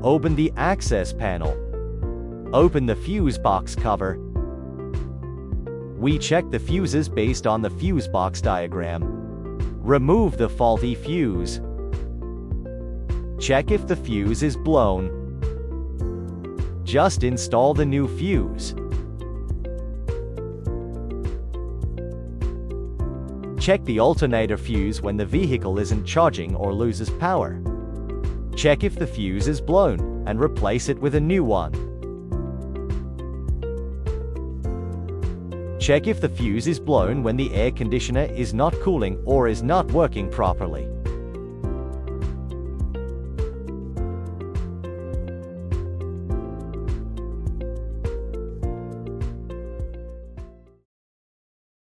Open the access panel. Open the fuse box cover. We check the fuses based on the fuse box diagram. Remove the faulty fuse. Check if the fuse is blown. Just install the new fuse. Check the alternator fuse when the vehicle isn't charging or loses power. Check if the fuse is blown, and replace it with a new one. Check if the fuse is blown when the air conditioner is not cooling or is not working properly.